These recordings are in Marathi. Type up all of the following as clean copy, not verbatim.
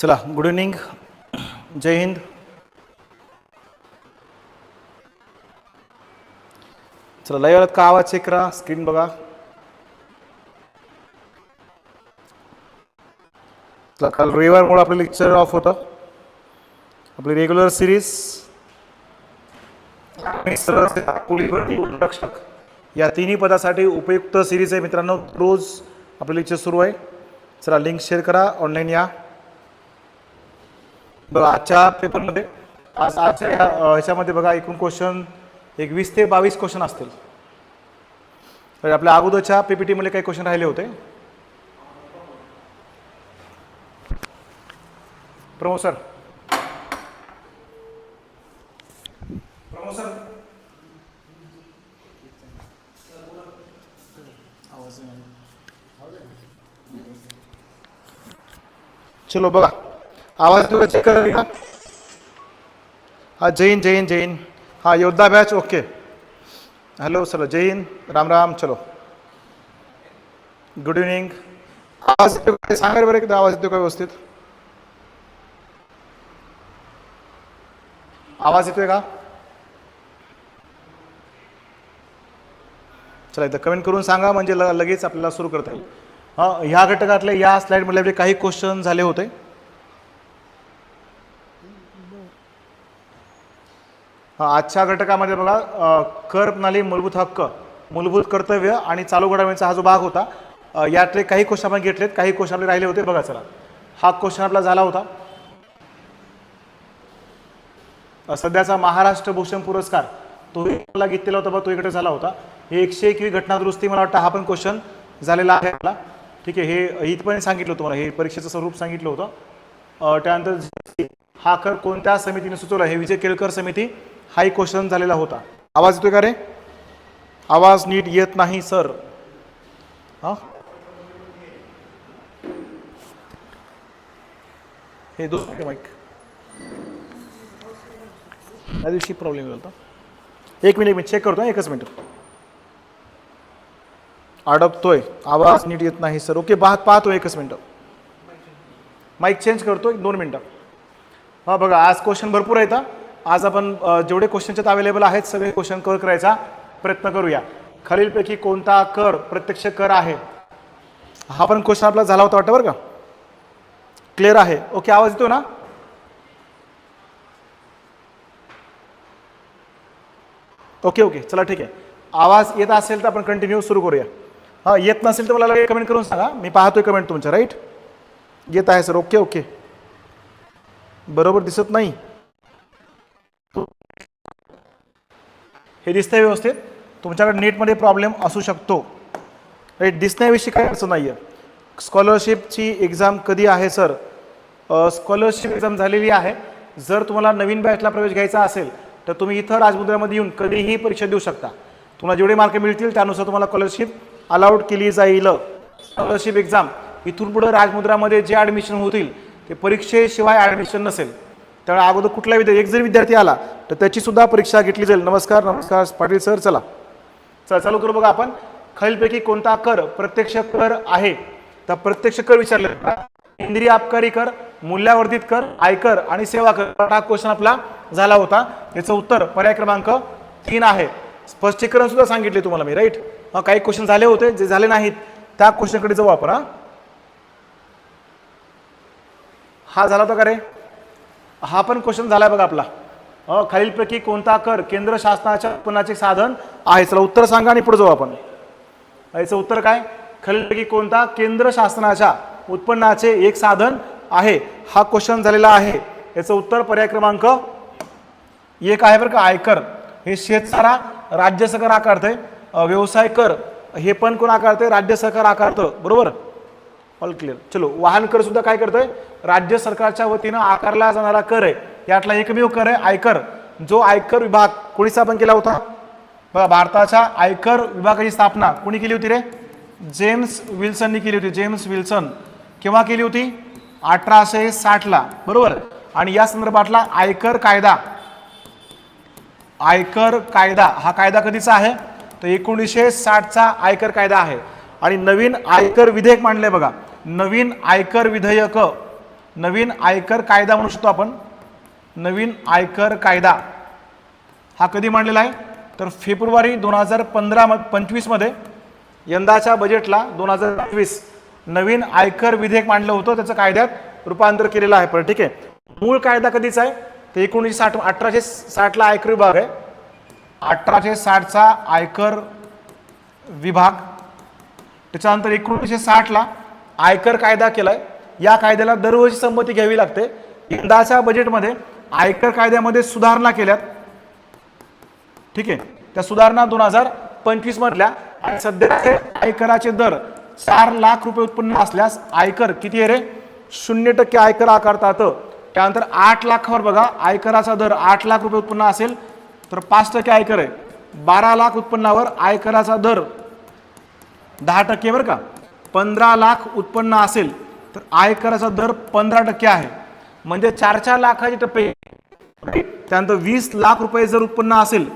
चला, गुड इव्हनिंग, जय हिंद. चला, लाईव्ह आलात का? आवाज चेक करा, स्क्रीन बघा. चला, काल रविवारमुळे आपलं लेक्चर ऑफ होतं. आपली रेग्युलर सिरीज रक्षक या तिन्ही पदासाठी उपयुक्त सिरीज आहे मित्रांनो. रोज आपलं लेक्चर सुरू आहे. चला, लिंक शेअर करा, ऑनलाईन या. बघा, आजच्या पेपरमध्ये आजच्या ह्याच्यामध्ये बघा, एकूण क्वेश्चन 20 ते 22 क्वेश्चन असतील. तर आपल्या अगोदरच्या पीपीटी मध्ये काही क्वेश्चन राहिले होते. प्रमोद सर, चलो बघा, आवाज तुला चेक करा. हा, जय हिंद, जय हिंद, जय हिंद. हा, योद्धा बॅच, ओके. हॅलो सर, जय हिंद, राम राम. चलो, गुड इव्हनिंग. आवाज येतो का? सांगा बरं एकदा, आवाज येतो का व्यवस्थित? आवाज येतोय का? चला, इथं कमेंट करून सांगा, म्हणजे लगेच आपल्याला सुरू करता येईल. हां, ह्या घटकातले या स्लाइडमधले काही क्वेश्चन झाले होते. आजच्या घटकामध्ये बघा, कर प्रणाली, मूलभूत हक्क, मूलभूत कर्तव्य आणि चालू घडामोडींचा हा जो भाग होता, यातले काही क्वेश्चन आपण घेतलेत, काही क्वेश्चन आपले राहिले होते. बघा, चला, हा क्वेश्चन आपला झाला होता. सध्याचा महाराष्ट्र भूषण पुरस्कार तोही मला घेतलेला होता, तो इकडे झाला होता. हे 101वी घटना दुरुस्ती, मला वाटतं हा पण क्वेश्चन झालेला आहे आपला. ठीक आहे, हे इथपर्यंत सांगितलं होतं, मला हे परीक्षेचं स्वरूप सांगितलं होतं. त्यानंतर हा कर कोणत्या समितीने सुचवला, हे विजय केळकर समिती, हा एक क्वेश्चन झालेला होता. आवाज येतोय का रे? आवाज नीट येत नाही सर. हा, हे दोन माईक त्या दिवशी प्रॉब्लेम होता. एक मिनिट, मी चेक करतो, एकच मिनिट. अडकतोय, आवाज नीट येत नाही सर. ओके, पाहतो, एकच मिनिट. माईक चेंज करतो, 2 मिनिटं. हा, बघा, आज क्वेश्चन भरपूर आहेत. आज आपण जेवढे क्वेश्चनच्यात अवेलेबल आहेत सगळे क्वेश्चन कव्हर करायचा प्रयत्न करूया. खालीलपैकी कोणता कर प्रत्यक्ष कर आहे? हा पण क्वेश्चन आपला झाला होता वाटतं, बरं का? क्लिअर आहे? ओके, आवाज येतो ना? ओके ओके, चला, ठीक आहे. आवाज येत असेल तर आपण कंटिन्यू सुरू करूया. हां, येत नसेल तर मला कमेंट करून सांगा, मी पाहतोय कमेंट तुमच्या. राईट, येत आहे सर. ओके ओके, बरोबर दिसत नाही, हे दिसतंय व्यवस्थित? तुमच्याकडे नेटमध्ये प्रॉब्लेम असू शकतो. राईट, दिसण्याविषयी काय अडचण नाही आहे. स्कॉलरशिपची एक्झाम कधी आहे सर? स्कॉलरशिप एक्झाम झालेली आहे. जर तुम्हाला नवीन बॅचला प्रवेश घ्यायचा असेल तर तुम्ही इथं राजमुद्रामध्ये येऊन कधीही परीक्षा देऊ शकता. तुम्हाला जेवढे मार्क मिळतील त्यानुसार तुम्हाला स्कॉलरशिप अलाउड केली जाईल. स्कॉलरशिप एक्झाम इथून पुढे राजमुद्रामध्ये जे ॲडमिशन होतील ते परीक्षेशिवाय ॲडमिशन नसेल. त्यामुळे अगोदर कुठला एक जरी विद्यार्थी आला तर त्याची सुद्धा परीक्षा घेतली जाईल. नमस्कार नमस्कार पाटील सर. चला चालू करू. बघा, आपण खालीलपैकी कोणता कर प्रत्यक्ष कर आहे? तर प्रत्यक्ष कर विचारले, केंद्रीय आबकारी कर, मूल्यावर्धित कर, आयकर आणि सेवा कर. हा क्वेश्चन आपला झाला होता. याचं उत्तर पर्याय क्रमांक 3 आहे. स्पष्टीकरण सुद्धा सांगितले तुम्हाला मी. राईट, काही क्वेश्चन झाले होते, जे झाले नाहीत त्या क्वेश्चनकडे जाऊ आपण. हा झाला होता का रे? हा पण क्वेश्चन झालाय बघा आपला. खालीलपैकी कोणता कर केंद्र शासनाच्या उत्पन्नाचे साधन आहे? चला, उत्तर सांगा आणि पुढे जाऊ आपण. याचं उत्तर काय? खालीलपैकी कोणता केंद्र शासनाच्या उत्पन्नाचे एक साधन आहे? हा क्वेश्चन झालेला आहे. याचं उत्तर पर्याय क्रमांक 1 आहे बरं का. आयकर हे शेतसारा राज्य सरकार आकारते. व्यवसाय कर हे पण कोण आकारते? राज्य सरकार आकारतं. बरोबर, ऑल क्लिअर. चलो, वाहन कर सुद्धा काय करतोय? राज्य सरकारच्या वतीनं आकारला जाणारा कर आहे. यातला एकमेव कर आहे आयकर. जो आयकर विभाग कोणी स्थापन केला होता? बघा, भारताच्या आयकर विभागाची स्थापना कोणी केली होती रे? जेम्स विल्सननी केली होती. James Wilson. केव्हा केली होती? 1860 ला. बरोबर. आणि या संदर्भातला आयकर कायदा हा कायदा कधीचा आहे? तर 1960चा आयकर कायदा आहे. आणि नवीन आयकर विधेयक मांडलंय बघा. नवीन आयकर विधेयक नवीन आयकर कायदा म्हणू शकतो आपण. नवीन आयकर कायदा हा कधी मांडलेला आहे तर फेब्रुवारी 2025 मध्ये यंदाच्या बजेटला 2025 नवीन आयकर विधेयक मांडलं होतं, त्याचं कायद्यात रूपांतर केलेलं आहे. पण ठीक आहे, मूळ कायदा कधीचा आहे तर 1860ला आयकर विभाग आहे. 1860चा आयकर विभाग, त्याच्यानंतर 1960ला आयकर कायदा केलाय. या कायद्याला दरवर्षी संमती घ्यावी लागते. यंदाच्या बजेटमध्ये आयकर कायद्यामध्ये सुधारणा केल्यात. ठीक आहे, त्या सुधारणा 2025 मधल्या. आणि सध्याचे आयकराचे दर 4 लाख रुपये उत्पन्न असल्यास आयकर किती आहे रे 0% आयकर आकारतात. त्यानंतर 8 लाखावर बघा आयकराचा दर 8 लाख रुपये उत्पन्न असेल तर 5% आयकर आहे. 12 लाख उत्पन्नावर आयकराचा दर 10% बरं का. 15 लाख उत्पन्न असेल तर आयकराचा दर 15% आहे. म्हणजे 4 लाखाचे टप्पे. त्यानंतर 20 लाख रुपये जर उत्पन्न असेल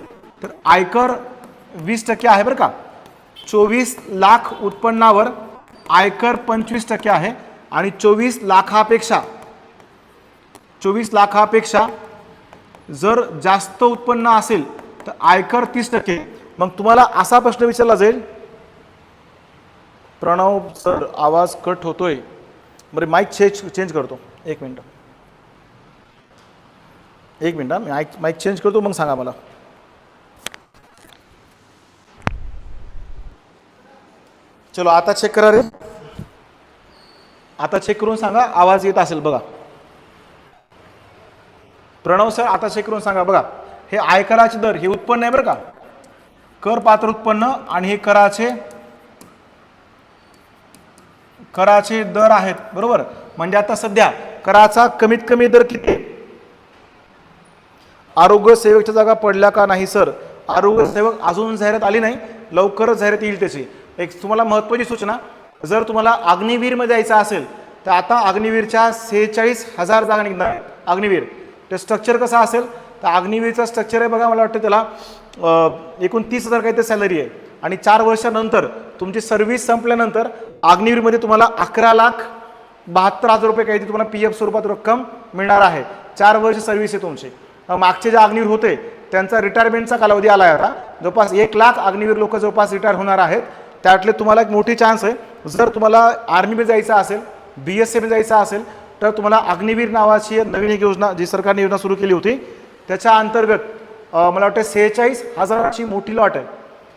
तर आयकर 20% आहे बरं का. 24 लाख उत्पन्नावर आयकर 25% आहे. आणि 24 लाखापेक्षा जर जास्त उत्पन्न असेल तर आयकर 30%. मग तुम्हाला असा प्रश्न विचारला जाईल, प्रणव सर आवाज कट होतोय, बरं माईक चेंज करतो. एक मिनिट माईक चेंज करतो मग सांगा मला. चलो आता चेक करा रे, आता चेक करून सांगा आवाज येत असेल बघा. प्रणव सर आता चेक करून सांगा बघा. हे आयकराचे दर, हे उत्पन्न आहे बरं का, कर पात्र उत्पन्न, आणि हे कराचे दर आहेत बरोबर. म्हणजे आता सध्या कराचा कमीत कमी दर किती? आरोग्य सेवकच्या जागा पडल्या का नाही सर? आरोग्य सेवक अजून जाहिरात आली नाही, लवकरच जाहिरात येईल त्याची. एक तुम्हाला महत्त्वाची सूचना, जर तुम्हाला अग्निवीरमध्ये जायचं असेल तर आता अग्निवीरच्या 46,000 जागा निघणार आहेत. अग्निवीर ते स्ट्रक्चर कसं असेल तर अग्निवीरचं स्ट्रक्चर आहे बघा, मला वाटतं त्याला एकूण 30,000 काहीतरी सॅलरी आहे. आणि 4 वर्षानंतर तुमची सर्व्हिस संपल्यानंतर अग्निवीरमध्ये तुम्हाला 11,72,000 रुपये काहीतरी तुम्हाला PF स्वरूपात रक्कम मिळणार आहे. 4 वर्ष सर्व्हिस आहे तुमची. मागचे जे अग्निवीर होते त्यांचा रिटायरमेंटचा कालावधी आला आहे आता. जवळपास 1 लाख अग्निवीर लोक जवळपास रिटायर होणार आहेत. त्यातले तुम्हाला एक मोठी चान्स आहे, जर तुम्हाला आर्मीमध्ये जायचं असेल, BSF जायचं असेल तर तुम्हाला अग्निवीर नावाची नवीन एक योजना जी सरकारने योजना सुरू केली होती त्याच्या अंतर्गत मला वाटतं 46,000ची मोठी लॉट आहे.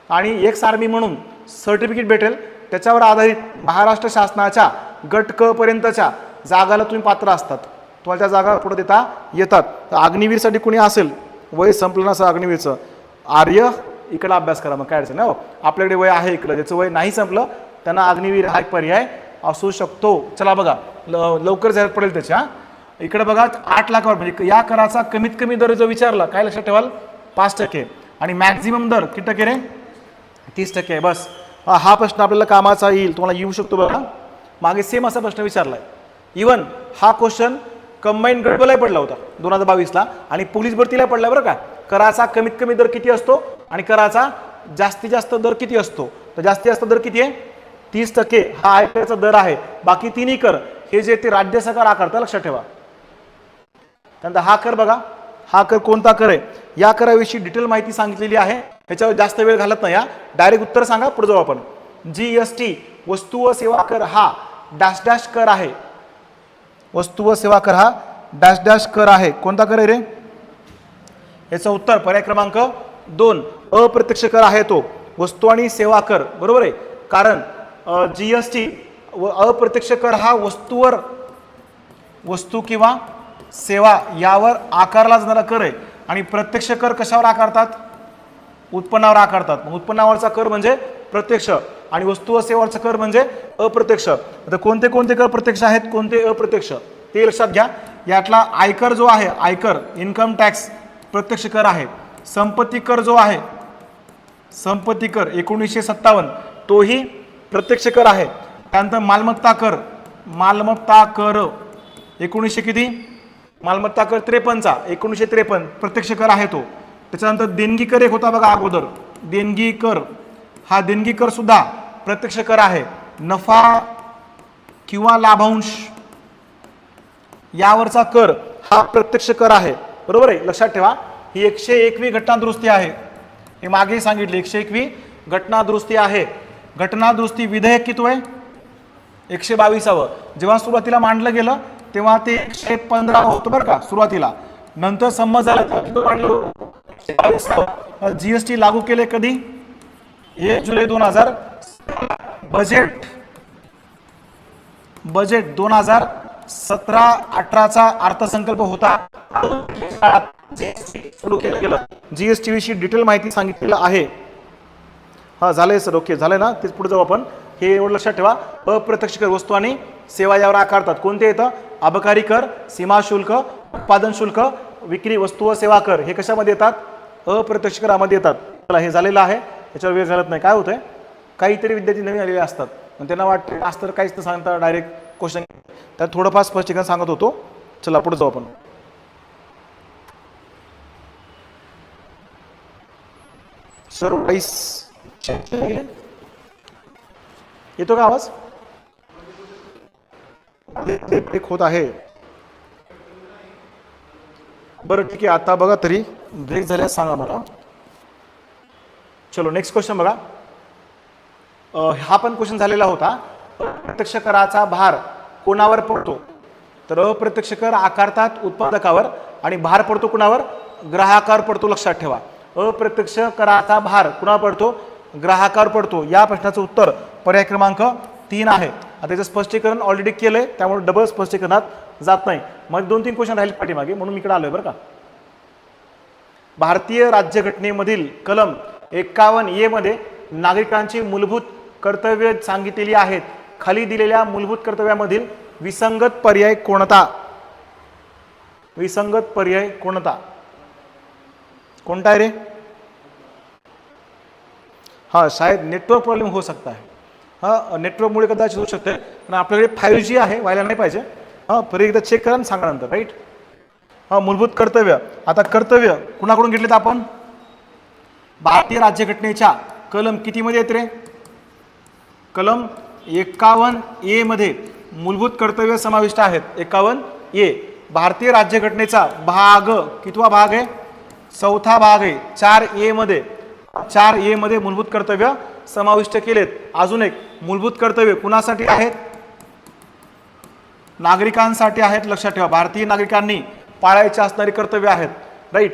आणि एक्स आर्मी म्हणून सर्टिफिकेट भेटेल, त्याच्यावर आधारित महाराष्ट्र शासनाच्या गट क पर्यंतच्या जागाला तुम्ही पात्र असतात. तुम्हाला त्या जागा पुढे देता येतात. तर अग्निवीरसाठी कोणी असेल, वय संपलं नसं अग्निवीरचं, आर्य इकडे अभ्यास करा, मग काय अडचण नाही. आपल्याकडे वय आहे इकडं, ज्याचं वय नाही संपलं त्यांना अग्निवीर हा एक पर्याय असू शकतो. चला बघा लवकर जाहिरात पडेल त्याच्या. इकडे बघा 8 लाखावर, म्हणजे या कराचा कमीत कमी दर जो विचारला काय लक्षात ठेवाल 5%. आणि मॅक्झिमम दर किती टक्के रे 30% आहे. बस हा प्रश्न आपल्याला कामाचा येईल, तुम्हाला येऊ शकतो बघा. मागे सेम असा प्रश्न विचारलाय. इवन हा क्वेश्चन कंबाईन गटबलाय पडला होता 2022ला आणि पोलीस भरतीला पडला बरं का. कराचा कमीत कमी दर किती असतो आणि कराचा जास्तीत जास्त दर किती असतो? तर जास्तीत जास्त दर किती आहे 30% हा आयकरचा दर आहे. बाकी तिन्ही कर हे जे ते राज्य सरकार आकारतं, लक्षात ठेवा. त्यानंतर हा कर बघा, हा कर कोणता कर आहे या कराविषयी डिटेल माहिती सांगितलेली आहे. त्याच्यावर जास्त वेळ घालत नाही, डायरेक्ट उत्तर सांगा, पुढे जाऊ आपण. GST वस्तू व सेवा कर हा डॅश डॅश कर आहे. वस्तू व सेवा कर हा डॅश डॅश कर आहे. कोणता कर आहे रे? याचं उत्तर पर्याय क्रमांक 2 अप्रत्यक्ष कर आहे तो. वस्तू आणि सेवा कर बरोबर आहे. कारण GST व अप्रत्यक्ष कर हा वस्तू किंवा सेवा यावर आकारला जाणारा कर आहे. आणि प्रत्यक्ष कर कशावर आकारतात? उत्पन्नावर आकारतात. मग उत्पन्नावरचा कर म्हणजे प्रत्यक्ष आणि वस्तू व सेवावरचा कर म्हणजे अप्रत्यक्ष. आता कोणते कोणते कर प्रत्यक्ष आहेत, कोणते अप्रत्यक्ष ते लक्षात घ्या. यातला आयकर जो आहे, आयकर इन्कम टॅक्स प्रत्यक्ष कर आहे. संपत्ती कर जो आहे, संपत्ती कर 1957 तोही प्रत्यक्ष कर आहे. त्यानंतर मालमत्ता कर, मालमत्ता कर 1900 किती? मालमत्ता कर 53चा 1953 प्रत्यक्ष कर आहे तो. त्याच्यानंतर देणगी कर एक होता बघा अगोदर, देणगी कर हा देणगी कर सुद्धा प्रत्यक्ष कर आहे. नफा किंवा लाभांश यावरचा कर हा प्रत्यक्ष कर आहे, बरोबर आहे. लक्षात ठेवा, ही 101वी घटना दुरुस्ती आहे. हे मागे सांगितले 101वी घटना दुरुस्ती आहे. घटना दुरुस्ती विधेयक किती आहे? 122व. जेव्हा सुरुवातीला मांडलं गेलं तेव्हा ते 115 होतं बरं का सुरुवातीला. नंतर संमत झालं जीएसटी लागू केले कधी? 1 जुलै 2000. बजेट 2017-18चा अर्थसंकल्प होता. जीएसटी विषयी डिटेल माहिती सांगितलेलं आहे. हा झालंय सर, ओके झालंय ना. तेच पुढे जाऊ आपण. हे एवढं लक्षात ठेवा, अप्रत्यक्ष कर वस्तू आणि सेवा यावर आकारतात. कोणते येतं? अबकारी कर, सीमा शुल्क, उत्पादन शुल्क, विक्री वस्तू व सेवा कर. हे कशामध्ये येतात? अप्रत्यक्ष करामध्ये येतात. चला, हे झालेलं आहे, याच्यावर वेळ घालत नाही. काय होतंय, काहीतरी विद्यार्थी नवीन आलेले असतात आणि त्यांना वाटतं आज तर काहीच न सांगता डायरेक्ट क्वेश्चन, त्यात थोडंफार स्पष्टीकरण सांगत होतो. चला पुढे जाऊ आपण. सर येतो का आवाज? एक होत आहे. बरं ठीक आहे, आता बघा तरी ब्रेक झाल्यास सांगा मला. चलो नेक्स्ट क्वेश्चन बघा. हा पण क्वेश्चन झालेला होता. प्रत्यक्ष कराचा भार कोणावर पडतो? तर अप्रत्यक्ष कर आकारतात उत्पादकावर आणि भार पडतो कुणावर? ग्राहकावर पडतो. लक्षात ठेवा, अप्रत्यक्ष कराचा भार कुणावर पडतो? ग्राहकावर पडतो. या प्रश्नाचं उत्तर पर्याय क्रमांक 3 आहे. आता त्याचं स्पष्टीकरण ऑलरेडी केलंय, त्यामुळे डबल स्पष्टीकरणात जात नाही. मग 2-3 क्वेश्चन राहिले पाठीमागे, म्हणून मी इकडे आलोय बरं का. भारतीय राज्यघटनेमधील कलम 51A मध्ये नागरिकांची मूलभूत कर्तव्य सांगितलेली आहेत. खाली दिलेल्या मूलभूत कर्तव्यामधील विसंगत पर्याय कोणता? विसंगत पर्याय कोणता? कोणता आहे रे? हाँ शायद नेटवर्क प्रॉब्लेम हो सकता है. हाँ नेटवर्कमुळे कदाचित होऊ शकते. पण आपल्याकडे 5G आहे, व्हायला नाही पाहिजे. हां परत एकदा चेक करा आणि सांगा नंतर. राईट. हां मूलभूत कर्तव्य. आता कर्तव्य कुणाकडून घेतलेत आपण? भारतीय राज्यघटनेच्या कलम कितीमध्ये येत रे? कलम 51A मध्ये मूलभूत कर्तव्य समाविष्ट आहेत. 51A भारतीय राज्यघटनेचा भाग कितवा भाग आहे? 4था भाग आहे. 4A मध्ये मूलभूत कर्तव्य समाविष्ट केलेत. अजून एक मूलभूत कर्तव्य कुणासाठी आहेत? नागरिकांसाठी आहेत. लक्षात ठेवा, भारतीय नागरिकांनी पाळायची असणारी कर्तव्य आहेत. राईट.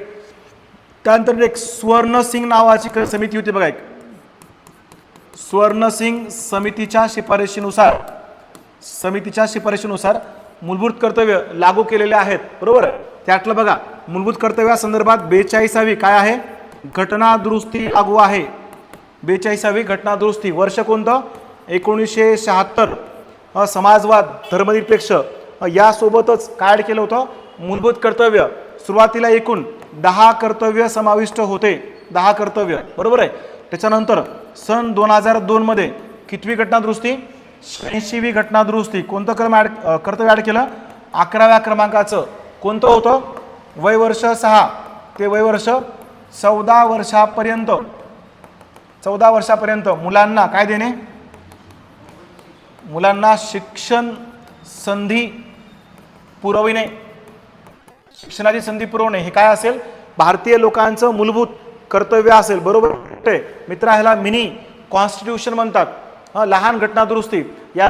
त्यानंतर एक स्वर्ण सिंग नावाची समिती होती बघा. एक स्वर्ण सिंग समितीच्या शिफारशीनुसार मूलभूत कर्तव्य लागू केलेले आहेत. बरोबर. त्यातलं बघा मूलभूत कर्तव्यासंदर्भात 42वी काय आहे? घटना दुरुस्ती लागू आहे. 42वी घटना दुरुस्ती. वर्ष कोणतं? 1976. समाजवाद, धर्मनिरपेक्ष यासोबतच काय केलं होतं? मूलभूत कर्तव्य. सुरुवातीला एकूण 10 कर्तव्य समाविष्ट होते. 10 कर्तव्य. बरोबर आहे. त्याच्यानंतर सन 2002 मध्ये कितवी घटना दुरुस्ती? 86वी घटना दुरुस्ती. कोणतं कर्तव्य ऍड केलं? 11व्या क्रमांकाचं. कोणतं होतं? वय वर्ष 6 ते वय वर्ष 14 वर्षापर्यंत मुलांना काय देणे? मुलांना शिक्षण संधी पुरविणे. शिक्षणाची संधी पुरवणे हे काय असेल? भारतीय लोकांचं मूलभूत कर्तव्य असेल. बरोबर मित्र, ह्याला मिनी कॉन्स्टिट्यूशन म्हणतात. लहान घटना दुरुस्ती या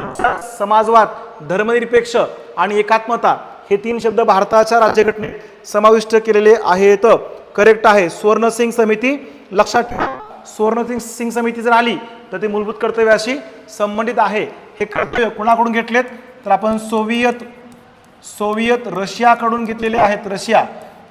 समाजवाद, धर्मनिरपेक्ष आणि एकात्मता हे 3 शब्द भारताच्या राज्यघटनेत समाविष्ट केलेले आहेत. करेक्ट आहे. स्वर्णसिंग समिती. लक्षात ठेवा, स्वर्णसिंग समिती जर आली तर ते मूलभूत कर्तव्याशी संबंधित आहे. हे कर्तव्य कोणाकडून घेतलेत? तर आपण सोवियत रशियाकडून घेतलेले आहेत.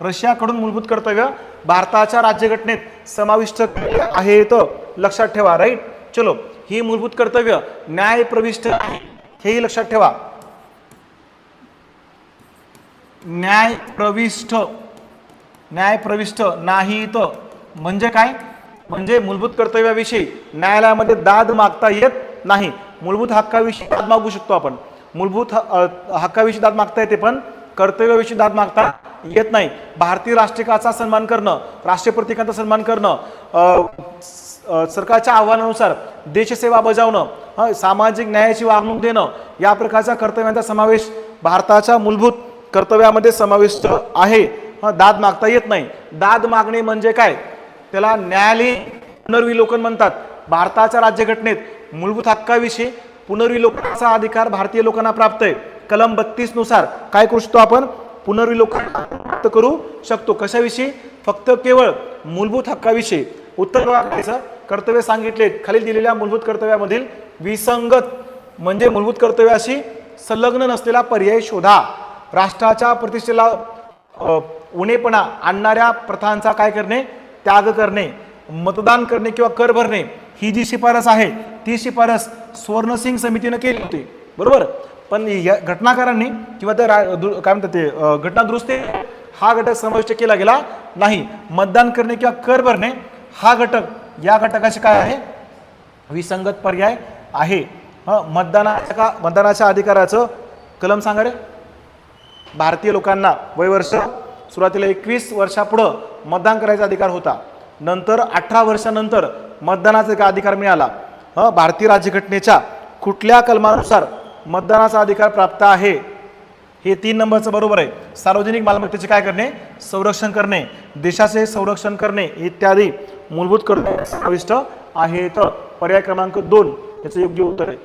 रशियाकडून मूलभूत कर्तव्य भारताच्या राज्यघटनेत समाविष्ट आहेत. लक्षात ठेवा. राईट. चलो, ही मूलभूत कर्तव्य न्यायप्रविष्ट आहे, हेही लक्षात ठेवा. न्यायप्रविष्ट नाहीत म्हणजे काय? म्हणजे मूलभूत कर्तव्याविषयी न्यायालयामध्ये दाद मागता येत नाही. मूलभूत हक्काविषयी दाद मागू शकतो आपण. मूलभूत हक्काविषयी दाद मागता येते, पण कर्तव्याविषयी दाद मागता येत नाही. भारतीय राष्ट्रीयकाचा सन्मान करणं, राष्ट्रीय प्रतीकांचा सन्मान करणं, सरकारच्या आव्हानानुसार देशसेवा बजावणं, सामाजिक न्यायाची वागणूक देणं या प्रकारच्या कर्तव्यांचा समावेश भारताच्या मूलभूत कर्तव्यामध्ये समाविष्ट आहे. दाद मागता येत नाही. दाद मागणे म्हणजे काय, त्याला न्यायालयीन पुनर्विलोकन म्हणतात. भारताच्या राज्यघटनेत मूलभूत हक्काविषयी पुनर्विलोकनाचा अधिकार भारतीय लोकांना प्राप्त आहे. कलम 32 नुसार काय करू शकतो आपण, पुनर्विलोकन प्राप्त करू शकतो. कशाविषयी, फक्त केवळ मूलभूत हक्काविषयी. उत्तर करायचं कर्तव्य सांगितले खालील दिलेल्या मूलभूत कर्तव्यामधील विसंगत म्हणजे मूलभूत कर्तव्याशी संलग्न नसलेला पर्याय शोधा. राष्ट्राच्या प्रतिष्ठेला उणेपणा आणणाऱ्या प्रथांचा काय करणे, त्याग करणे. मतदान करणे किंवा कर भरणे ही जी शिफारस आहे ती शिफारस स्वर्णसिंग समितीने केली होती, बरोबर. पण या घटनाकारांनी किंवा त्या काय म्हणतात ते घटना दुरुस्ती हा घटक समाविष्ट केला गेला नाही. मतदान करणे किंवा कर भरणे हा घटक या घटकाशी काय आहे, विसंगत पर्याय आहे. मतदानाच्या अधिकाराचं कलम सांगा रे. भारतीय लोकांना वयवर्ष सुरुवातीला 21 वर्षापुढं मतदान करायचा अधिकार होता. नंतर 18 वर्षानंतर मतदानाचा अधिकार मिळाला. भारतीय राज्यघटनेच्या कुठल्या कलमानुसार मतदानाचा अधिकार प्राप्त आहे, हे 3 नंबरचं बरोबर आहे. सार्वजनिक मालमत्तेचे काय करणे, संरक्षण करणे, देशाचे संरक्षण करणे इत्यादी मूलभूत कर्तव्य समाविष्ट आहेत. पर्याय क्रमांक 2 याचं योग्य उत्तर आहे.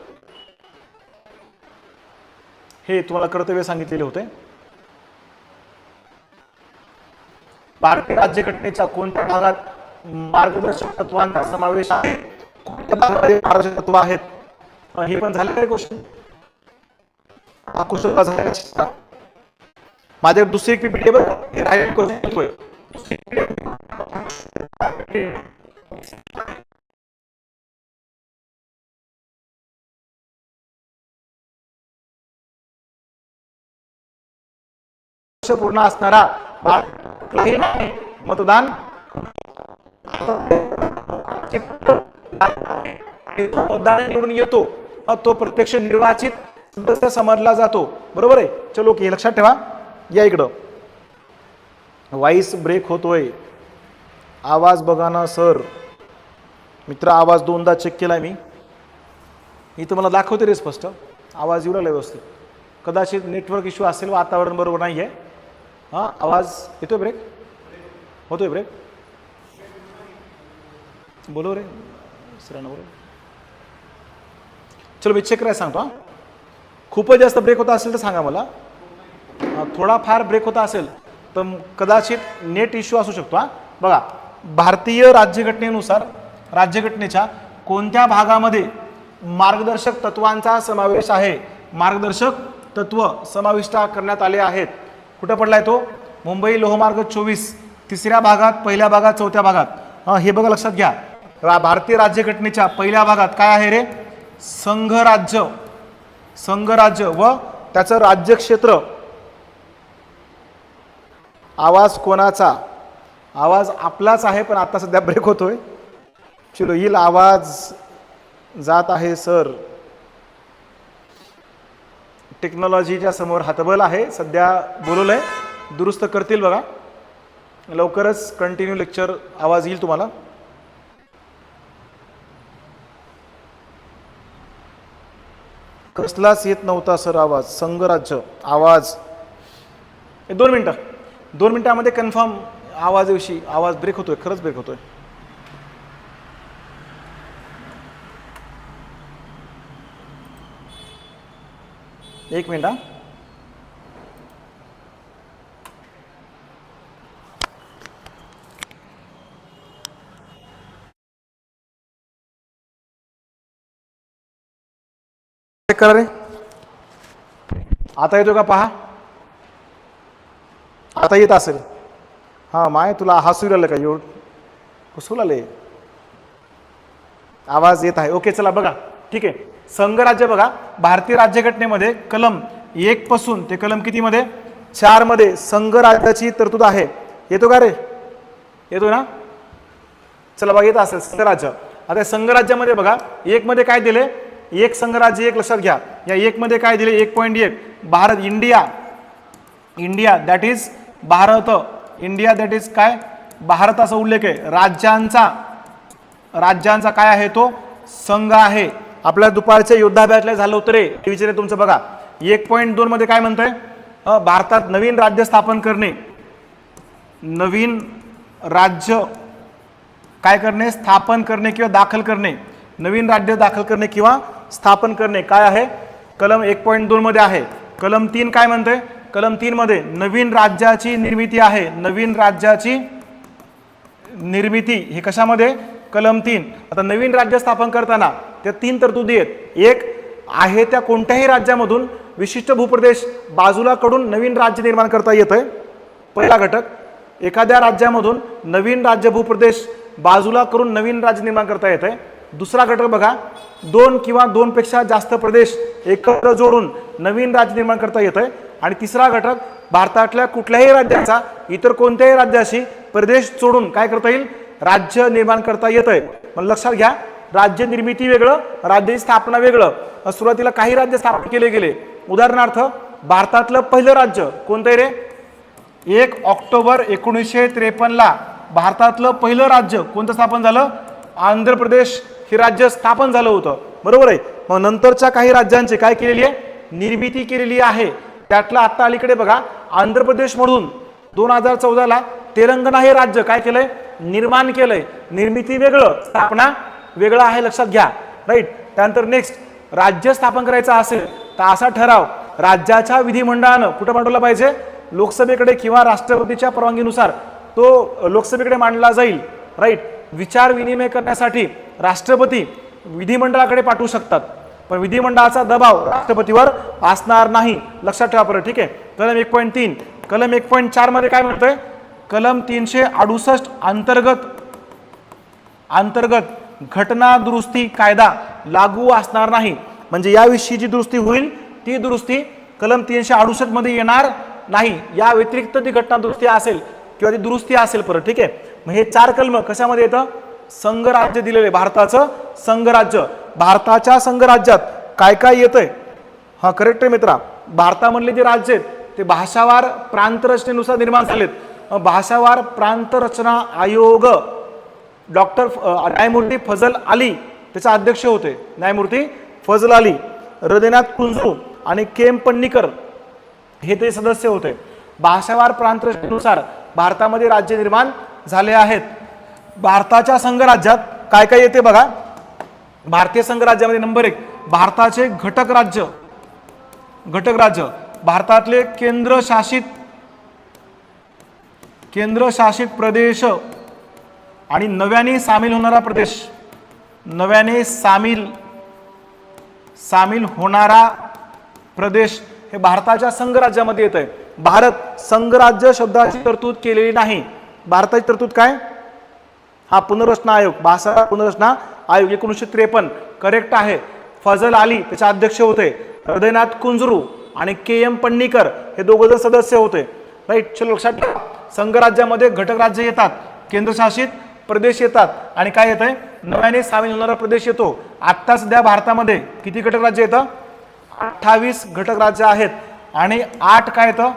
हे तुम्हाला कर्तव्य सांगितलेले होते. भारतीय राज्यघटनेच्या कोणत्या भागात मार्गदर्शक तत्वांचा समावेश आहे, कोणत्या भागामध्ये मार्गदर्शक तत्व आहेत, हे पण झाले काय क्वेश्चन. हा क्वेश्चन झाला. माझ्याकडे दुसरी एक पीपीटी आहे, राईट क्वेश्चन पूर्ण असणारा मतदान निवडून येतो तो प्रत्यक्ष निर्वाचित सदस्य समजला जातो, बरोबर आहे. चलो की लक्षात ठेवा. या इकडं व्हॉइस ब्रेक होतोय, आवाज बघा ना सर. मित्र आवाज 2दा चेक केलाय मी. तुम्हाला दाखवते रे स्पष्ट आवाज येऊ लागला व्यवस्थित. कदाचित नेटवर्क इश्यू असेल, वातावरण बरोबर नाही आहे. आवाज येतोय, ब्रेक होतोय, ब्रेक बोलो रे सरांना बोलो. चलो मी चेक करायला सांगतो. खूपच जास्त ब्रेक होता असेल तर सांगा मला. थोडाफार ब्रेक होता असेल तर कदाचित नेट इश्यू असू शकतो. बघा, भारतीय राज्यघटनेनुसार राज्यघटनेच्या कोणत्या भागामध्ये मार्गदर्शक तत्वांचा समावेश आहे, मार्गदर्शक तत्व समाविष्ट करण्यात आले आहेत. कुठं पडलाय तो, मुंबई लोहमार्ग 24 तिसऱ्या भागात, पहिल्या भागात, चौथ्या भागात. हे बघा लक्षात घ्या. भारतीय राज्यघटनेच्या पहिल्या भागात काय आहे रे, संघराज्य, संघराज्य व त्याचं राज्यक्षेत्र. आवाज कोणाचा, आवाज आपलाच आहे पण आता सध्या ब्रेक होतोय. चलो येईल, आवाज जात आहे सर. टेक्नॉलॉजीच्या समोर हातबल आहे, सध्या बोलवलंय, दुरुस्त करतील बघा. लवकरच कंटिन्यू लेक्चर आवाज येईल तुम्हाला. कसलाच येत नव्हता सर आवाज. संघराज्य आवाज 2 मिनिटं, 2 मिनिटांमध्ये कन्फर्म आवाजाविषयी. आवाज ब्रेक होतोय, खरंच ब्रेक होतोय. एक मिनिट. चेक करा रे, आता येतो का पहा. आता येत असेल. माय तुला हसू राहिलं का, एवढं कसू आले. आवाज येत आहे, ओके. चला बघा, ठीक आहे. संघराज्य बघा, भारतीय राज्यघटनेमध्ये कलम 1 पासून ते कलम किती मध्ये, 4 मध्ये संघराज्याची तरतूद आहे. येतो का रे, येतो ना. चला बघा, येत असेल संघराज्य. आता संघराज्यामध्ये बघा 1 मध्ये काय दिले, एक संघराज्य, एक लक्षात घ्या. या 1 मध्ये काय दिले, 1.1 Bharat, India, India that is Bharat, India that is काय, भारताचा उल्लेख आहे. राज्यांचा, राज्यांचा काय आहे तो, संघ आहे. आपल्या दुपारच्या योद्धाभ्यासला झालं होतं रे, विचारे तुमचं बघा. 1.2 मध्ये काय म्हणतोय, भारतात नवीन राज्य स्थापन करणे, नवीन राज्य काय करणे, स्थापन करणे किंवा दाखल करणे, नवीन राज्य दाखल करणे किंवा स्थापन करणे काय आहे, कलम 1.2 मध्ये आहे. कलम 3 काय म्हणते, कलम 3 मध्ये नवीन राज्याची निर्मिती आहे. नवीन राज्याची निर्मिती हे कशामध्ये, कलम 3. आता नवीन राज्य स्थापन करताना त्या 3 तरतुदी आहेत. एक आहे त्या कोणत्याही राज्यामधून विशिष्ट भूप्रदेश बाजूला कडून नवीन राज्य निर्माण करता येतंय, पहिला घटक. एखाद्या राज्यामधून नवीन राज्य भूप्रदेश बाजूला करून नवीन राज्य निर्माण करता येतंय. दुसरा घटक बघा, 2 किंवा 2 पेक्षा जास्त प्रदेश एकत्र जोडून नवीन राज्य निर्माण करता येतंय. आणि तिसरा घटक, भारतातल्या कुठल्याही राज्याचा इतर कोणत्याही राज्याशी प्रदेश जोडून काय करता येईल, राज्य निर्माण करता येतंय. पण लक्षात घ्या, राज्य निर्मिती वेगळं, राज्याची स्थापना वेगळं. सुरुवातीला काही राज्य स्थापन केले गेले. उदाहरणार्थ भारतातलं पहिलं राज्य कोणतं रे, 1 ऑक्टोबर 1953 ला भारतातलं पहिलं राज्य कोणतं स्थापन झालं, आंध्र प्रदेश हे राज्य स्थापन झालं होतं, बरोबर आहे. मग नंतरच्या काही राज्यांची काय केलेली आहे, निर्मिती केलेली आहे. त्यातलं आता अलीकडे बघा, आंध्र प्रदेश मधून 2014 ला तेलंगणा हे राज्य काय केलंय, निर्माण केलंय. निर्मिती वेगळं, स्थापना वेगळं आहे, लक्षात घ्या, राईट. त्यानंतर नेक्स्ट, राज्य स्थापन करायचं असेल तर असा ठराव राज्याच्या विधिमंडळानं कुठं पाठवला पाहिजे, लोकसभेकडे किंवा राष्ट्रपतीच्या परवानगीनुसार तो लोकसभेकडे मांडला जाईल, राईट. विचार विनिमय करण्यासाठी राष्ट्रपती विधिमंडळाकडे पाठवू शकतात, पण विधिमंडळाचा दबाव राष्ट्रपतीवर असणार नाही, लक्षात ठेवा परत, ठीक आहे. कलम 1.3. कलम 1.4 मध्ये काय म्हणतोय, कलम 368 अंतर्गत घटना दुरुस्ती कायदा लागू असणार नाही. म्हणजे याविषयी जी दुरुस्ती होईल ती दुरुस्ती कलम 368 मध्ये येणार नाही. या व्यतिरिक्त ती घटना दुरुस्ती असेल किंवा ती दुरुस्ती असेल परत, ठीक आहे. मग हे 4 कलम कशामध्ये येतं, संघराज्य दिलेले, भारताचं संघराज्य. भारताच्या संघराज्यात काय काय येतंय, हा करेक्ट आहे मित्रा. भारतामधले जे राज्य आहेत ते भाषावार प्रांत रचनेनुसार निर्माण झालेत. भाषावार प्रांत रचना आयोग डॉक्टर न्यायमूर्ती फजल अली त्याचे अध्यक्ष होते, न्यायमूर्ती फजल अली, हृदयनाथ कुंजरू आणि के एम पन्नीकर हे ते सदस्य होते. भाषावार प्रांत रचनेनुसार भारतामध्ये राज्य निर्माण झाले आहेत. भारताच्या संघराज्यात काय काय येते बघा. भारतीय संघराज्यामध्ये नंबर 1 भारताचे घटक राज्य, भारतातले केंद्रशासित प्रदेश आणि नव्याने सामील होणारा प्रदेश, नव्याने सामील होणारा प्रदेश हे भारताच्या संघराज्यामध्ये येत आहे. भारत संघराज्य शब्दाची तरतूद केलेली नाही. भारताची तरतूद काय, हा पुनर्रचना आयोग, भाषा पुनर्रचना आयोग 1953 करेक्ट आहे. फजल अली त्याचे अध्यक्ष होते, हृदयनाथ कुंजरू आणि के एम पन्नीकर हे दोघं सदस्य होते, राईट. चलो लक्षात ठेवा, संघराज्यामध्ये घटक राज्य येतात, केंद्रशासित प्रदेश येतात आणि काय येत आहे, नव्याने सामील होणारा प्रदेश येतो. आता सध्या भारतामध्ये किती घटक राज्य येतं, 28 घटक राज्य आहेत आणि 8 काय येतं,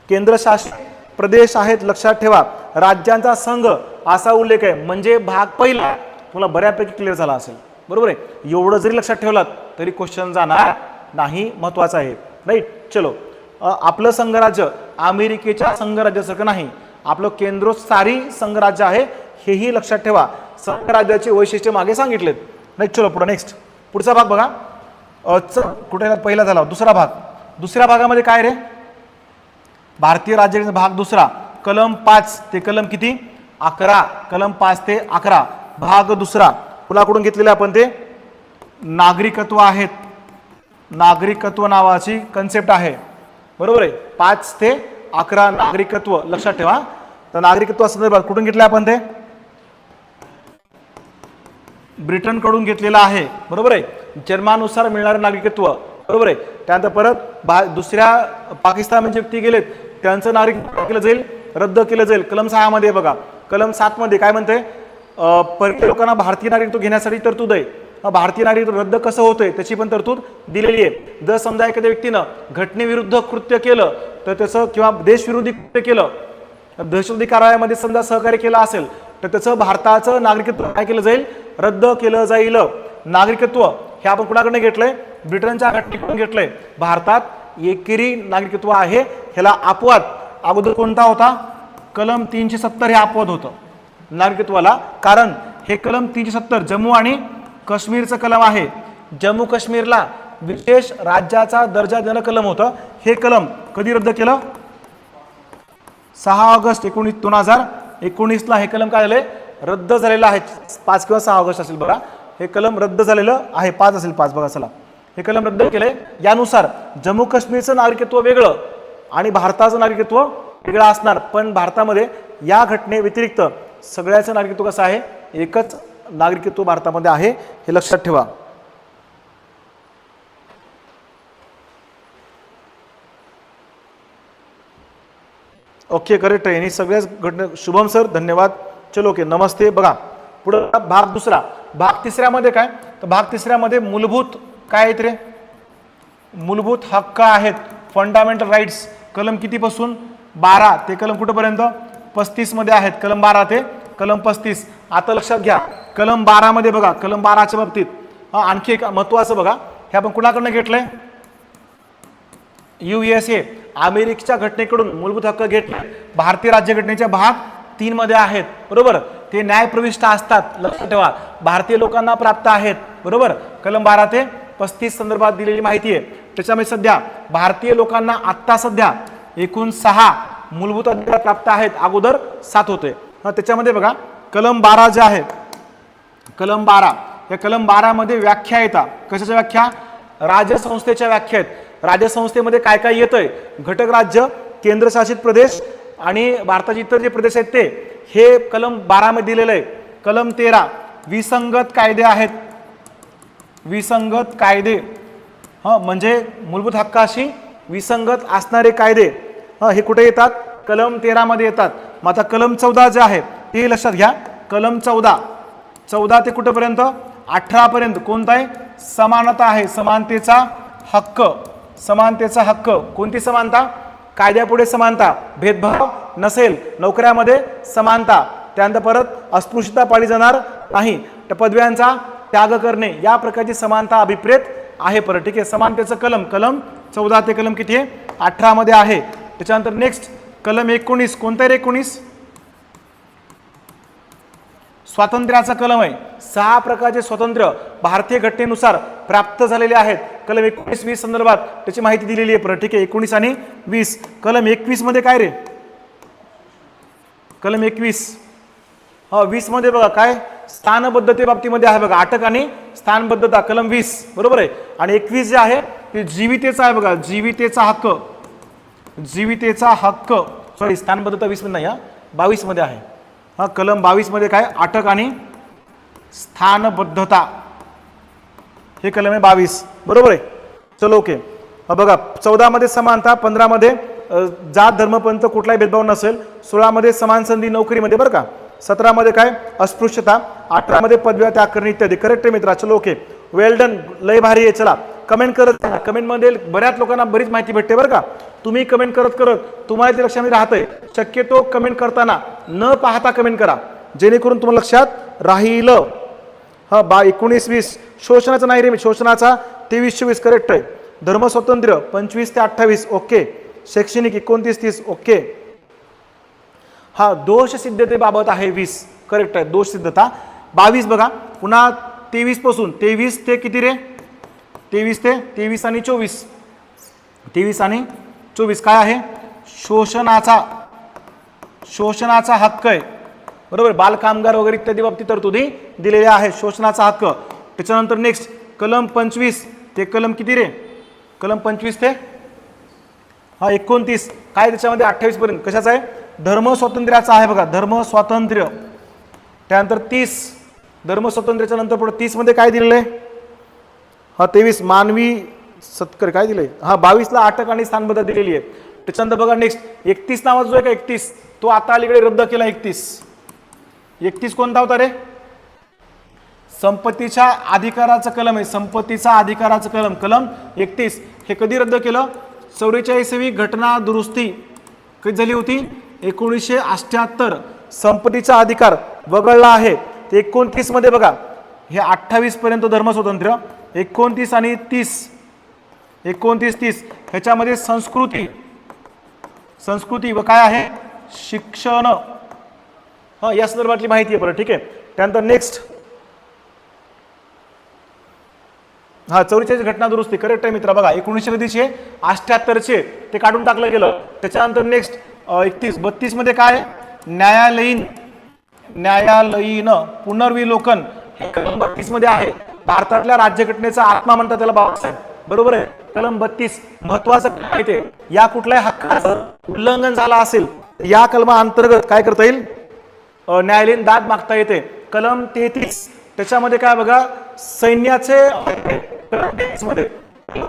केंद्रशासित प्रदेश आहेत. लक्षात ठेवा, राज्यांचा संघ असा उल्लेख आहे. म्हणजे भाग पहिला तुला बऱ्यापैकी क्लिअर झाला असेल, बरोबर आहे. एवढं जरी लक्षात ठेवलात तरी क्वेश्चन जाणार नाही, महत्वाचं आहे, राईट. चलो, आपलं संघराज्य अमेरिकेच्या संघराज्यासारखं नाही, आपलं केंद्रोत्सारी संघराज्य आहे, हेही लक्षात ठेवा. संघराज्याचे वैशिष्ट्य मागे सांगितलेत, राईट. चलो पुढे नेक्स्ट, पुढचा भाग बघा. कुठे पहिला झाला, दुसरा भाग. दुसऱ्या भागामध्ये काय रे, भारतीय राज्य भाग दुसरा, कलम 5 ते कलम किती 11, कलम 5 ते 11 भाग दुसरा. कुणाकडून घेतलेले आपण ते, नागरिकत्व आहेत, नागरिकत्व नावाची कन्सेप्ट आहे, बरोबर आहे. 5 ते 11 नागरिकत्व, लक्षात ठेवा. तर नागरिकत्वा संदर्भात कुठून घेतलं आपण ते, ब्रिटन कडून घेतलेलं आहे, बरोबर आहे. जन्मानुसार मिळणारं नागरिकत्व, बरोबर आहे. त्यानंतर परत दुसऱ्या पाकिस्तान म्हणजे व्यक्ती गेलेत त्यांचं नागरिकत्व केलं जाईल, रद्द केलं जाईल. कलम 6 मध्ये बघा, कलम 7 मध्ये काय म्हणते, परकीय लोकांना भारतीय नागरिकत्व घेण्यासाठी तरतूद आहे. भारतीय नागरिकत्व रद्द कसं होतंय त्याची पण तरतूद दिलेली आहे. जर समजा एखाद्या व्यक्तीनं घटनेविरुद्ध कृत्य केलं तर त्याचं, किंवा देशविरोधी कृत्य केलं, दहशतवादी कारवायामध्ये समजा सहकार्य केलं असेल तर त्याचं भारताचं नागरिकत्व काय केलं जाईल, रद्द केलं जाईल. नागरिकत्व हे आपण कुणाकडनं घेतलंय, ब्रिटनच्या घटनेकडून घेतलंय. भारतात एकेरी नागरिकत्व आहे. ह्याला अपवाद अगोदर कोणता होता? कलम 370 हे अपवाद होतं नागरिकत्वाला, कारण हे कलम 370 जम्मू आणि काश्मीरचं कलम आहे. जम्मू काश्मीरला विशेष राज्याचा दर्जा देणं कलम होतं. हे कलम कधी रद्द केलं? 6 ऑगस्ट 2019ला हे कलम काय झाले? रद्द झालेलं आहे. 5 किंवा 6 ऑगस्ट असेल बघा. हे कलम रद्द झालेलं आहे. 5 असेल, 5 बघा. चला, हे कलम रद्द केले. यानुसार जम्मू काश्मीरचं नागरिकत्व वेगळं आणि भारताचं नागरिकत्व वेगळं असणार. पण भारतामध्ये या घटने व्यतिरिक्त सगळ्याचं नागरिकत्व कसं आहे? एकच नागरिकत्व भारतामध्ये आहे. हे लक्षात ठेवा. ओके, करेक्ट आहे. हे सगळ्याच घटना. शुभम सर धन्यवाद. चलो ओके, नमस्ते. बघा पुढे भाग दुसरा. भाग तिसऱ्यामध्ये काय? तर भाग तिसऱ्यामध्ये मूलभूत काय आहेत रे? मूलभूत हक्क आहेत, फंडामेंटल राईट्स. कलम कितीपासून? 12 ते कलम कुठेपर्यंत? 35 मध्ये आहेत. कलम 12 ते कलम 35. आता लक्षात घ्या, कलम 12 मध्ये बघा, कलम 12च्या बाबतीत आणखी एक महत्वाचं बघा. हे आपण कुणाकडनं घेतलंय? USA अमेरिकेच्या घटनेकडून मूलभूत हक्क घेतले. भारतीय राज्यघटनेच्या भाग 3 मध्ये आहेत. बरोबर, ते न्यायप्रविष्ट असतात. लक्षात ठेवा, भारतीय लोकांना प्राप्त आहेत. बरोबर, कलम 12 ते 35 संदर्भात दिलेली माहिती आहे. त्याच्यामध्ये सध्या भारतीय लोकांना आत्ता सध्या एकूण 6 मूलभूत अधिकार प्राप्त आहेत. अगोदर 7 होते. त्याच्यामध्ये बघा कलम 12 जे आहे, कलम 12, या कलम 12 मध्ये व्याख्या येतात. कशाच्या व्याख्या? राज्यसंस्थेच्या व्याख्या आहेत. राज्यसंस्थेमध्ये काय काय येतंय? घटक राज्य, केंद्रशासित प्रदेश आणि भारताचे इतर जे प्रदेश आहेत ते, हे कलम 12 मध्ये दिलेलं आहे. कलम 13 विसंगत कायदे आहेत. विसंगत कायदे म्हणजे मूलभूत हक्काशी विसंगत असणारे कायदे हे कुठे येतात? कलम 13 मध्ये येतात. मग आता कलम 14 जे आहे ते लक्षात घ्या. कलम 14 ते कुठेपर्यंत? 18 पर्यंत. कोणता आहे? समानता आहे, समानतेचा हक्क. समानतेचा हक्क. कोणती समानता? कायद्यापुढे समानता, भेदभाव नसेल, नोकऱ्यामध्ये समानता, त्यानंतर परत अस्पृश्यता पाळली जाणार नाही, पदव्यांचा त्याग करणे, या प्रकारची समानता अभिप्रेत आहे. परत ठीक आहे. समानतेचं कलम 14 ते कलम किती आहे? 18 मध्ये आहे. त्याच्यानंतर नेक्स्ट कलम 19. कोणता आहे? 19 स्वातंत्र्याचा कलम आहे. 6 प्रकारचे स्वातंत्र्य भारतीय घटनेनुसार प्राप्त झालेले आहेत. कलम 19-20 संदर्भात त्याची माहिती दिलेली आहे. परत ठीक आहे. 19 आणि 20. कलम 21 मध्ये काय रे? कलम 21 20 मध्ये बघा काय? स्थानबद्धते बाबतीमध्ये आहे बघा, अटक आणि स्थानबद्धता. कलम 20 बरोबर आहे. आणि 21 जे आहे ते जीवितेचा आहे बघा, जीवितेचा हक्क. जीवितेचा हक्क, सॉरी स्थानबद्धता 20 मध्ये नाही, 22 मध्ये आहे. कलम 22 मध्ये काय? अटक आणि स्थानबद्धता. हे कलम आहे 22. बरोबर आहे. चलो ओके. बघा 14 मध्ये समानता, 15 मध्ये जात धर्मपंथ कुठलाही भेदभाव नसेल, 16 मध्ये समान संधी नोकरीमध्ये बरं का, 17 मध्ये काय? अस्पृश्यता, 18 मध्ये पदव्या त्याग करणे इत्यादी. करेक्ट आहे मित्रा. चलो ओके, वेल डन, लय भारी आहे. चला कमेंट करत, कमेंटमध्ये बऱ्याच लोकांना बरीच माहिती भेटते बरं का. तुम्ही कमेंट करत करत तुम्हाला ते लक्षात राहतंय. शक्यतो कमेंट करताना न पाहता कमेंट करा, जेणेकरून तुम्हाला लक्षात राहील. 19-20 शोषणाचा नाही रे, शोषणाचा 23-24 करेक्ट आहे. धर्म स्वातंत्र्य 25 ते 28 ओके. शैक्षणिक 29-30 ओके. दोष सिद्धतेबाबत आहे 20 करेक्ट आहे. दोष सिद्धता 22 बघा. पुन्हा 23 पासून 23 ते किती रे? 23 ते 23 आणि 24. 23 आणि 24 काय आहे? शोषणाचा हक्क आहे. बरोबर. बालकामगार वगैरे इत्यादी बाबतीत तरतुदी दिलेल्या आहेत. शोषणाचा हक्क. त्याच्यानंतर नेक्स्ट कलम 25 ते कलम किती रे? कलम 25 ते 29 काय? त्याच्यामध्ये 28 पर्यंत कशाचा आहे? धर्म स्वातंत्र्याचा आहे बघा, धर्म स्वातंत्र्य. त्यानंतर 30 धर्म स्वातंत्र्याच्या नंतर पुढे 30 मध्ये काय दिलेलं आहे? 23 मानवी सत्कार काय दिलंय? 22 ला अटक आणि स्थानबद्धता दिलेली आहे. त्याच्यानंतर बघा नेक्स्ट 31 नावाचा जो आहे का 31, तो आता अलीकडे रद्द केला. 31 कोणता होता रे? संपत्तीच्या अधिकाराचं कलम आहे. संपत्तीचा अधिकाराचं कलम, कलम 31. हे कधी रद्द केलं? 44वी घटना दुरुस्ती कधी झाली होती? 1978. संपत्तीचा अधिकार वगळला आहे. 29 मध्ये बघा, हे 28 पर्यंत धर्म स्वातंत्र्य, 29 आणि 30 29 30 ह्याच्यामध्ये संस्कृती संस्कृती व काय आहे शिक्षण, हा या संदर्भातली माहिती आहे. बरं ठीक आहे. त्यानंतर नेक्स्ट, हा 44 घटना दुरुस्ती करेक्ट आहे मित्रा. बघा 1900 कधीचे 78चे ते काढून टाकलं गेलं. त्याच्यानंतर नेक्स्ट 31 32 मध्ये काय न्यायालयीन पुनर्विलोकन हे कलम 32 मध्ये आहे. भारतातल्या राज्यघटनेचा आत्मा म्हणतात त्याला बाबासाहेब, बरोबर आहे. कलम 32 महत्वाचं काय ते, या कुठल्याही हक्काचं उल्लंघन झालं असेल या कलमा अंतर्गत काय करता येईल न्यायालयीन दाद मागता येते. कलम 33 त्याच्यामध्ये काय बघा सैन्याचे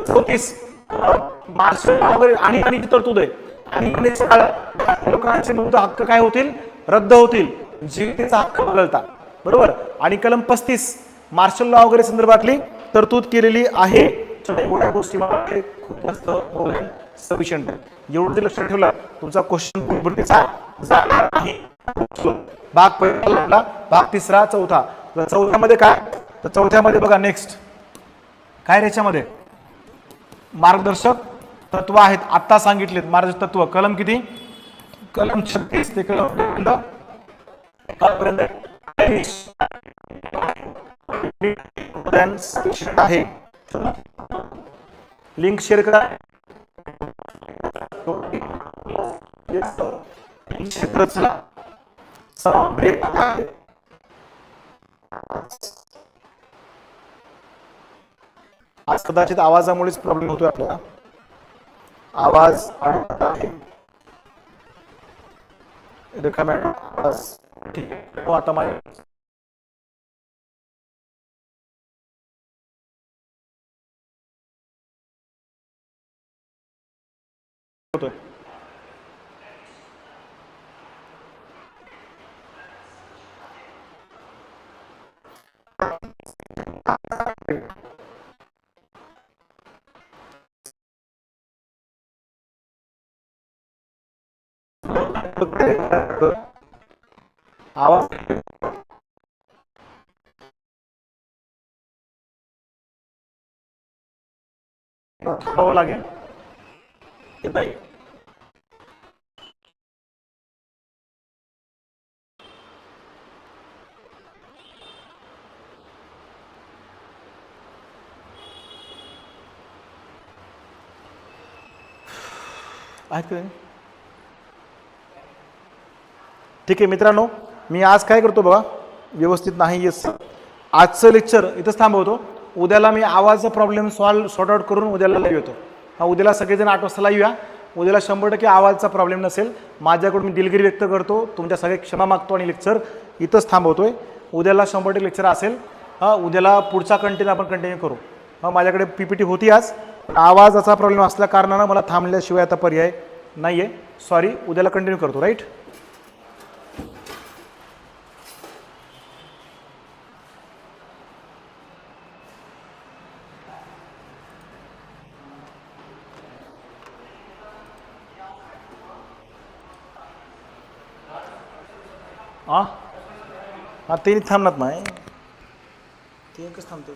34 वगैरे आणि तरतूद आहे. आणि लोकांचे मूलभूत हक्क काय होतील रद्द होतील, जीवितेचा हक्क वगळता, बरोबर. आणि कलम 35 मार्शल लॉ वगैरे संदर्भातली तरतूद केलेली आहे. गोष्टी खूप जास्त सफिशियंट आहे. एवढं जर लक्षात ठेवलं तुमचा क्वेश्चन भाग पहिला भाग तिसरा चौथा. चौथ्यामध्ये काय तर चौथ्यामध्ये बघा नेक्स्ट काय त्याच्यामध्ये मार्गदर्शक तत्व आहेत. आता सांगितलेत मार्गदर्शक तत्व. कलम किती कलम 36 ते कलम आहे. लिंक शेअर करा. आज कदाचित आवाजामुळेच प्रॉब्लेम होतोय आपल्याला. आवाज ठीक आहे. आता माझ्या होतोय. आवाज लागेल. ठीक आहे मित्रांनो, मी आज काय करतो बघा व्यवस्थित नाही येस आजचं लेक्चर इथंच थांबवतो. उद्याला मी आवाजचा प्रॉब्लेम सॉर्ट आउट करून उद्याला लाईव्ह येतो. हा उद्याला सगळेजण 8 वाजता लाईव्ह या. उद्याला 100% आवाजचा प्रॉब्लेम नसेल. माझ्याकडून मी दिलगिरी व्यक्त करतो, तुमच्या सगळे क्षमा मागतो आणि लेक्चर इथंच थांबवतोय. उद्याला 100% लेक्चर असेल. हा उद्याला पुढचा कंटेंट आपण कंटिन्यू करू. हा माझ्याकडे PPT होती आज, आवाजाचा प्रॉब्लेम असल्या कारणानं मला थांबल्याशिवाय आता पर्याय नाही आहे. सॉरी, उद्याला कंटिन्यू करतो. राईट. हा ते थांबणार नाही, ते एकच थांबतो.